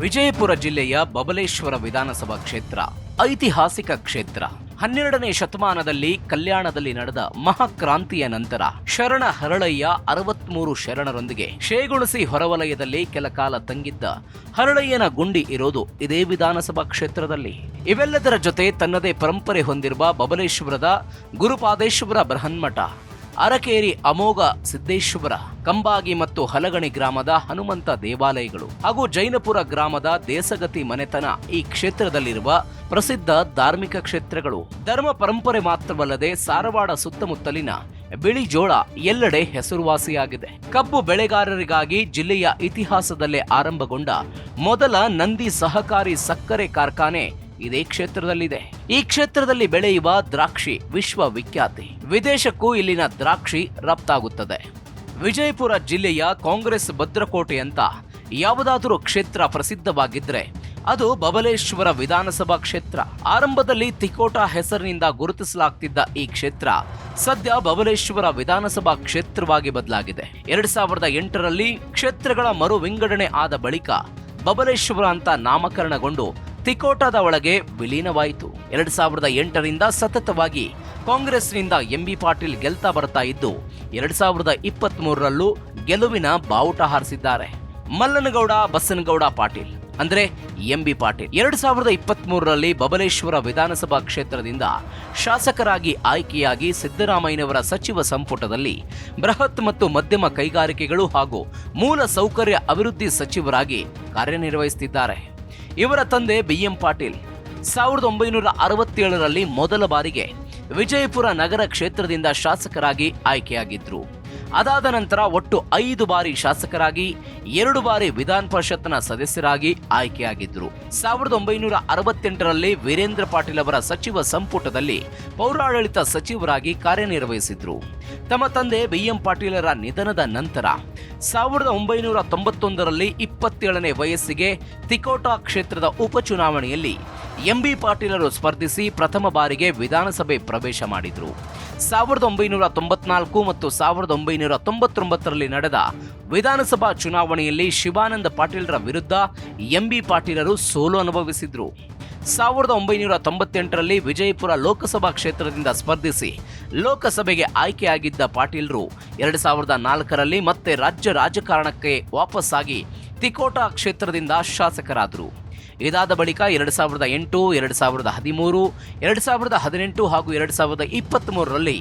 ವಿಜಯಪುರ ಜಿಲ್ಲೆಯ ಬಬಲೇಶ್ವರ ವಿಧಾನಸಭಾ ಕ್ಷೇತ್ರ ಐತಿಹಾಸಿಕ ಕ್ಷೇತ್ರ. 12ನೇ ಶತಮಾನದಲ್ಲಿ ಕಲ್ಯಾಣದಲ್ಲಿ ನಡೆದ ಮಹಾಕ್ರಾಂತಿಯ ನಂತರ ಶರಣ ಹರಳಯ್ಯ 63 ಶರಣರೊಂದಿಗೆ ಶೇಗುಣಸಿ ಹೊರವಲಯದಲ್ಲಿ ಕೆಲಕಾಲ ತಂಗಿದ್ದ ಹರಳಯ್ಯನ ಗುಂಡಿ ಇರೋದು ಇದೇ ವಿಧಾನಸಭಾ ಕ್ಷೇತ್ರದಲ್ಲಿ. ಇವೆಲ್ಲದರ ಜೊತೆ ತನ್ನದೇ ಪರಂಪರೆ ಹೊಂದಿರುವ ಬಬಲೇಶ್ವರದ ಗುರುಪಾದೇಶ್ವರ ಬೃಹನ್ಮಠ, ಅರಕೇರಿ ಅಮೋಘ ಸಿದ್ದೇಶ್ವರ, ಕಂಬಾಗಿ ಮತ್ತು ಹಲಗಣಿ ಗ್ರಾಮದ ಹನುಮಂತ ದೇವಾಲಯಗಳು ಹಾಗೂ ಜೈನಪುರ ಗ್ರಾಮದ ದೇಸಗತಿ ಮನೆತನ ಈ ಕ್ಷೇತ್ರದಲ್ಲಿರುವ ಪ್ರಸಿದ್ಧ ಧಾರ್ಮಿಕ ಕ್ಷೇತ್ರಗಳು. ಧರ್ಮ ಪರಂಪರೆ ಮಾತ್ರವಲ್ಲದೆ ಸಾರವಾಡ ಸುತ್ತಮುತ್ತಲಿನ ಬಿಳಿ ಜೋಳ ಎಲ್ಲೆಡೆ ಹೆಸರುವಾಸಿಯಾಗಿದೆ. ಕಬ್ಬು ಬೆಳೆಗಾರರಿಗಾಗಿ ಜಿಲ್ಲೆಯ ಇತಿಹಾಸದಲ್ಲೇ ಆರಂಭಗೊಂಡ ಮೊದಲ ನಂದಿ ಸಹಕಾರಿ ಸಕ್ಕರೆ ಕಾರ್ಖಾನೆ ಇದೇ ಕ್ಷೇತ್ರದಲ್ಲಿದೆ. ಈ ಕ್ಷೇತ್ರದಲ್ಲಿ ಬೆಳೆಯುವ ದ್ರಾಕ್ಷಿ ವಿಶ್ವವಿಖ್ಯಾತಿ. ವಿದೇಶಕ್ಕೂ ಇಲ್ಲಿನ ದ್ರಾಕ್ಷಿ ರಫ್ತಾಗುತ್ತದೆ. ವಿಜಯಪುರ ಜಿಲ್ಲೆಯ ಕಾಂಗ್ರೆಸ್ ಭದ್ರಕೋಟೆ ಅಂತ ಯಾವುದಾದರೂ ಕ್ಷೇತ್ರ ಪ್ರಸಿದ್ಧವಾಗಿದ್ರೆ ಅದು ಬಬಲೇಶ್ವರ ವಿಧಾನಸಭಾ ಕ್ಷೇತ್ರ. ಆರಂಭದಲ್ಲಿ ತಿಕೋಟ ಹೆಸರಿನಿಂದ ಗುರುತಿಸಲಾಗ್ತಿದ್ದ ಈ ಕ್ಷೇತ್ರ ಸದ್ಯ ಬಬಲೇಶ್ವರ ವಿಧಾನಸಭಾ ಕ್ಷೇತ್ರವಾಗಿ ಬದಲಾಗಿದೆ. 2008ರಲ್ಲಿ ಕ್ಷೇತ್ರಗಳ ಮರು ವಿಂಗಡಣೆ ಆದ ಬಳಿಕ ಬಬಲೇಶ್ವರ ಅಂತ ನಾಮಕರಣಗೊಂಡು ತಿಕೋಟದ ಒಳಗೆ ವಿಲೀನವಾಯಿತು. 2008ರಿಂದ ಸತತವಾಗಿ ಕಾಂಗ್ರೆಸ್ನಿಂದ ಎಂಬಿ ಪಾಟೀಲ್ ಗೆಲ್ತಾ ಬರ್ತಾ ಇದ್ದು 2023ರಲ್ಲೂ ಗೆಲುವಿನ ಬಾವುಟ ಹಾರಿಸಿದ್ದಾರೆ. ಮಲ್ಲನಗೌಡ ಬಸನಗೌಡ ಪಾಟೀಲ್ ಅಂದ್ರೆ ಎಂಬಿ ಪಾಟೀಲ್ 2023ರಲ್ಲಿ ಬಬಲೇಶ್ವರ ವಿಧಾನಸಭಾ ಕ್ಷೇತ್ರದಿಂದ ಶಾಸಕರಾಗಿ ಆಯ್ಕೆಯಾಗಿ ಸಿದ್ದರಾಮಯ್ಯನವರ ಸಚಿವ ಸಂಪುಟದಲ್ಲಿ ಬೃಹತ್ ಮತ್ತು ಮಧ್ಯಮ ಕೈಗಾರಿಕೆಗಳು ಹಾಗೂ ಮೂಲ ಸೌಕರ್ಯ ಅಭಿವೃದ್ಧಿ ಸಚಿವರಾಗಿ ಕಾರ್ಯನಿರ್ವಹಿಸುತ್ತಿದ್ದಾರೆ. ಇವರ ತಂದೆ BM ಪಾಟೀಲ್ 1967ರಲ್ಲಿ ಮೊದಲ ಬಾರಿಗೆ ವಿಜಯಪುರ ನಗರ ಕ್ಷೇತ್ರದಿಂದ ಶಾಸಕರಾಗಿ ಆಯ್ಕೆಯಾಗಿದ್ರು. ಅದಾದ ನಂತರ ಒಟ್ಟು 5 ಬಾರಿ ಶಾಸಕರಾಗಿ 2 ಬಾರಿ ವಿಧಾನ ಪರಿಷತ್ನ ಸದಸ್ಯರಾಗಿ ಆಯ್ಕೆಯಾಗಿದ್ರು. 1968ರಲ್ಲಿ ವೀರೇಂದ್ರ ಪಾಟೀಲ್ ಅವರ ಸಚಿವ ಸಂಪುಟದಲ್ಲಿ ಪೌರಾಡಳಿತ ಸಚಿವರಾಗಿ ಕಾರ್ಯನಿರ್ವಹಿಸಿದ್ರು. ತಮ್ಮ ತಂದೆ BM ಪಾಟೀಲರ ನಿಧನದ ನಂತರ 1991ರಲ್ಲಿ 27ನೇ ವಯಸ್ಸಿಗೆ ತಿಕೋಟ ಕ್ಷೇತ್ರದ ಉಪಚುನಾವಣೆಯಲ್ಲಿ ಎಂಬಿ ಪಾಟೀಲರು ಸ್ಪರ್ಧಿಸಿ ಪ್ರಥಮ ಬಾರಿಗೆ ವಿಧಾನಸಭೆ ಪ್ರವೇಶ ಮಾಡಿದ್ರು. 1994 ಮತ್ತು 1999ರಲ್ಲಿ ನಡೆದ ವಿಧಾನಸಭಾ ಚುನಾವಣೆಯಲ್ಲಿ ಶಿವಾನಂದ ಪಾಟೀಲ್ರ ವಿರುದ್ಧ ಎಂಬಿ ಪಾಟೀಲರು ಸೋಲು ಅನುಭವಿಸಿದ್ರು. 1998ರಲ್ಲಿ ವಿಜಯಪುರ ಲೋಕಸಭಾ ಕ್ಷೇತ್ರದಿಂದ ಸ್ಪರ್ಧಿಸಿ ಲೋಕಸಭೆಗೆ ಆಯ್ಕೆಯಾಗಿದ್ದ ಪಾಟೀಲ್ರು 2004ರಲ್ಲಿ ಮತ್ತೆ ರಾಜ್ಯ ರಾಜಕಾರಣಕ್ಕೆ ವಾಪಸ್ಸಾಗಿ ತಿಕೋಟ ಕ್ಷೇತ್ರದಿಂದ ಶಾಸಕರಾದರು. ಇದಾದ ಬಳಿಕ 2008, 2013, 2018 ಹಾಗೂ 2023ರಲ್ಲಿ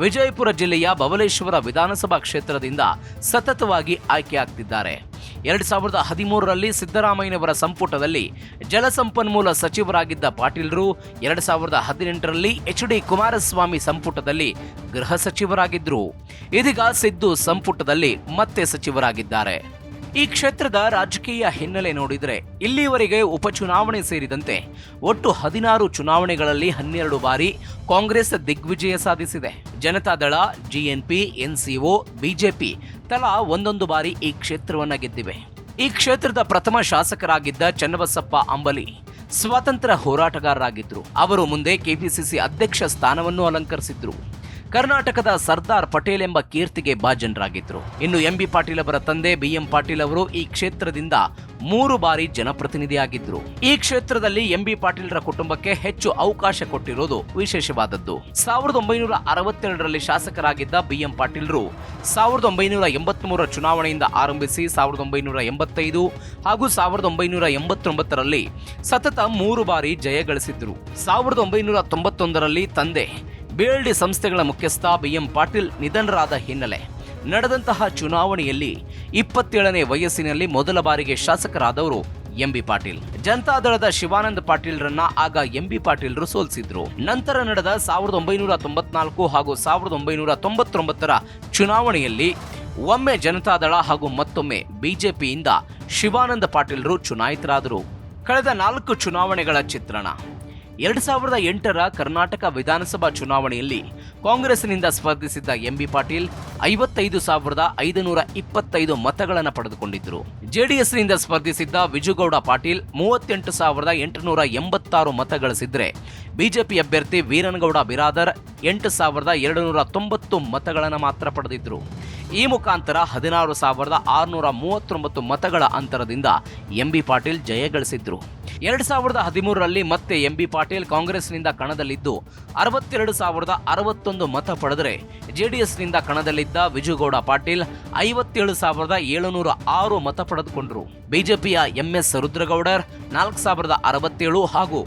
ವಿಜಯಪುರ ಜಿಲ್ಲೆಯ ಬಬಲೇಶ್ವರ ವಿಧಾನಸಭಾ ಕ್ಷೇತ್ರದಿಂದ ಸತತವಾಗಿ ಆಯ್ಕೆಯಾಗ್ತಿದ್ದಾರೆ. 2013ರಲ್ಲಿ ಸಿದ್ದರಾಮಯ್ಯನವರ ಸಂಪುಟದಲ್ಲಿ ಜಲಸಂಪನ್ಮೂಲ ಸಚಿವರಾಗಿದ್ದ ಪಾಟೀಲ್ರು 2018ರಲ್ಲಿ HD ಕುಮಾರಸ್ವಾಮಿ ಸಂಪುಟದಲ್ಲಿ ಗೃಹ ಸಚಿವರಾಗಿದ್ದರು. ಇದೀಗ ಸಿದ್ದು ಸಂಪುಟದಲ್ಲಿ ಮತ್ತೆ ಸಚಿವರಾಗಿದ್ದಾರೆ. ಈ ಕ್ಷೇತ್ರದ ರಾಜಕೀಯ ಹಿನ್ನೆಲೆ ನೋಡಿದರೆ ಇಲ್ಲಿಯವರೆಗೆ ಉಪಚುನಾವಣೆ ಸೇರಿದಂತೆ ಒಟ್ಟು 16 ಚುನಾವಣೆಗಳಲ್ಲಿ 12 ಬಾರಿ ಕಾಂಗ್ರೆಸ್ ದಿಗ್ವಿಜಯ ಸಾಧಿಸಿದೆ. ಜನತಾದಳ, GNP, NCO, ಬಿಜೆಪಿ ತಲಾ 1 ಬಾರಿ ಈ ಕ್ಷೇತ್ರವನ್ನ ಗೆದ್ದಿವೆ. ಈ ಕ್ಷೇತ್ರದ ಪ್ರಥಮ ಶಾಸಕರಾಗಿದ್ದ ಚನ್ನಬಸಪ್ಪ ಅಂಬಲಿ ಸ್ವಾತಂತ್ರ್ಯ ಹೋರಾಟಗಾರರಾಗಿದ್ರು. ಅವರು ಮುಂದೆ ಕೆಪಿಸಿಸಿ ಅಧ್ಯಕ್ಷ ಸ್ಥಾನವನ್ನು ಅಲಂಕರಿಸಿದ್ರು. ಕರ್ನಾಟಕದ ಸರ್ದಾರ್ ಪಟೇಲ್ ಎಂಬ ಕೀರ್ತಿಗೆ ಭಾಜನರಾಗಿದ್ರು. ಇನ್ನು ಎಂಬಿ ಪಾಟೀಲ್ ಅವರ ತಂದೆ BM ಪಾಟೀಲ್ ಅವರು ಈ ಕ್ಷೇತ್ರದಿಂದ 3 ಬಾರಿ ಜನಪ್ರತಿನಿಧಿಯಾಗಿದ್ರು. ಈ ಕ್ಷೇತ್ರದಲ್ಲಿ ಎಂಬಿ ಪಾಟೀಲ್ರ ಕುಟುಂಬಕ್ಕೆ ಹೆಚ್ಚು ಅವಕಾಶ ಕೊಟ್ಟಿರೋದು ವಿಶೇಷವಾದದ್ದು. 1962ರಲ್ಲಿ ಶಾಸಕರಾಗಿದ್ದ BM ಪಾಟೀಲ್ರು 1983ರ ಚುನಾವಣೆಯಿಂದ ಆರಂಭಿಸಿ 1985 ಹಾಗೂ 1989ರಲ್ಲಿ ಸತತ 3 ಬಾರಿ ಜಯಗಳಿಸಿದ್ರು. 1991ರಲ್ಲಿ ತಂದೆ BLD ಸಂಸ್ಥೆಗಳ ಮುಖ್ಯಸ್ಥ BM ಪಾಟೀಲ್ ನಿಧನರಾದ ಹಿನ್ನೆಲೆ ನಡೆದಂತಹ ಚುನಾವಣೆಯಲ್ಲಿ 27ನೇ ವಯಸ್ಸಿನಲ್ಲಿ ಮೊದಲ ಬಾರಿಗೆ ಶಾಸಕರಾದವರು ಎಂಬಿ ಪಾಟೀಲ್. ಜನತಾದಳದ ಶಿವಾನಂದ ಪಾಟೀಲ್ರನ್ನ ಆಗ ಎಂಬಿ ಪಾಟೀಲ್ರು ಸೋಲಿಸಿದ್ರು. ನಂತರ ನಡೆದ 1994 ಹಾಗೂ 1999ರ ಚುನಾವಣೆಯಲ್ಲಿ ಒಮ್ಮೆ ಜನತಾದಳ ಹಾಗೂ ಮತ್ತೊಮ್ಮೆ ಬಿಜೆಪಿಯಿಂದ ಶಿವಾನಂದ ಪಾಟೀಲ್ರು ಚುನಾಯಿತರಾದರು. ಕಳೆದ 4 ಚುನಾವಣೆಗಳ ಚಿತ್ರಣ. 2008ರ ಕರ್ನಾಟಕ ವಿಧಾನಸಭಾ ಚುನಾವಣೆಯಲ್ಲಿ ಕಾಂಗ್ರೆಸ್ನಿಂದ ಸ್ಪರ್ಧಿಸಿದ್ದ ಎಂಬಿ ಪಾಟೀಲ್ 55,525 ಮತಗಳನ್ನು ಪಡೆದುಕೊಂಡಿದ್ದರು. ಜೆಡಿಎಸ್ನಿಂದ ಸ್ಪರ್ಧಿಸಿದ್ದ ವಿಜುಗೌಡ ಪಾಟೀಲ್ 38,886 ಮತ ಗಳಿಸಿದ್ರೆ ಬಿಜೆಪಿ ಅಭ್ಯರ್ಥಿ ವೀರನಗೌಡ ಬಿರಾದರ್ 8,290 ಮತಗಳನ್ನು ಮಾತ್ರ ಪಡೆದಿದ್ದರು. ಈ ಮುಖಾಂತರ 16,639 ಮತಗಳ ಅಂತರದಿಂದ ಎಂಬಿ ಪಾಟೀಲ್ ಜಯಗಳಿಸಿದ್ರು. 2013ರಲ್ಲಿ ಮತ್ತೆ ಎಂಬಿ ಪಾಟೀಲ್ ಕಾಂಗ್ರೆಸ್ನಿಂದ ಕಣದಲ್ಲಿದ್ದು 62,061 ಮತ ಪಡೆದರೆ ಜೆಡಿಎಸ್ನಿಂದ ಕಣದಲ್ಲಿದ್ದ ವಿಜುಗೌಡ ಪಾಟೀಲ್ 57,706 ಮತ ಪಡೆದುಕೊಂಡರು. ಬಿಜೆಪಿಯ ಎಂಎಸ್ ರುದ್ರಗೌಡರ್ 4,067 ಹಾಗೂ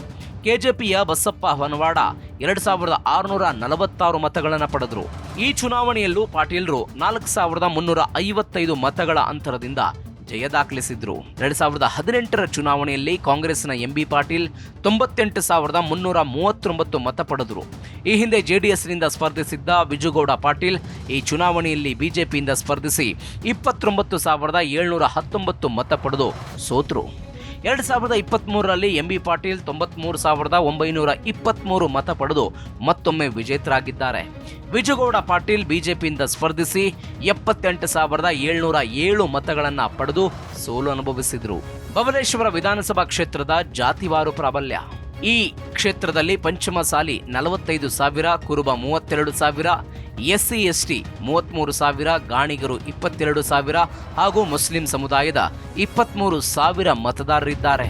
ಕೆಜೆಪಿಯ ಬಸಪ್ಪ ಹೊನವಾಡ 2,646 ಮತಗಳನ್ನು ಪಡೆದರು. ಈ ಚುನಾವಣೆಯಲ್ಲೂ ಪಾಟೀಲ್ರು 4,355 ಮತಗಳ ಅಂತರದಿಂದ ಜಯ ದಾಖಲಿಸಿದ್ರು. 2018ರ ಚುನಾವಣೆಯಲ್ಲಿ ಕಾಂಗ್ರೆಸ್ನ ಎಂಬಿ ಪಾಟೀಲ್ 98,339 ಮತ ಪಡೆದರು. ಈ ಹಿಂದೆ ಜೆಡಿಎಸ್ನಿಂದ ಸ್ಪರ್ಧಿಸಿದ್ದ ವಿಜುಗೌಡ ಪಾಟೀಲ್ ಈ ಚುನಾವಣೆಯಲ್ಲಿ ಬಿಜೆಪಿಯಿಂದ ಸ್ಪರ್ಧಿಸಿ 29,719 ಮತ ಪಡೆದು ಸೋತರು. 2023ರಲ್ಲಿ ಎಂಬಿ ಪಾಟೀಲ್ 93,923 ಮತ ಪಡೆದು ಮತ್ತೊಮ್ಮೆ ವಿಜೇತರಾಗಿದ್ದಾರೆ. ವಿಜುಗೌಡ ಪಾಟೀಲ್ ಬಿಜೆಪಿಯಿಂದ ಸ್ಪರ್ಧಿಸಿ 78,707 ಮತಗಳನ್ನು ಪಡೆದು ಸೋಲು ಅನುಭವಿಸಿದರು. ಬಬಲೇಶ್ವರ ವಿಧಾನಸಭಾ ಕ್ಷೇತ್ರದ ಜಾತಿವಾರು ಪ್ರಾಬಲ್ಯ. ಈ ಕ್ಷೇತ್ರದಲ್ಲಿ ಪಂಚಮಸಾಲಿ 45,000, ಕುರುಬ 32,000, ಎಸ್ಸಿ ಎಸ್ಟಿ 33,000, ಗಾಣಿಗರು 22,000 ಹಾಗೂ ಮುಸ್ಲಿಂ ಸಮುದಾಯದ 23,000 ಮತದಾರರಿದ್ದಾರೆ.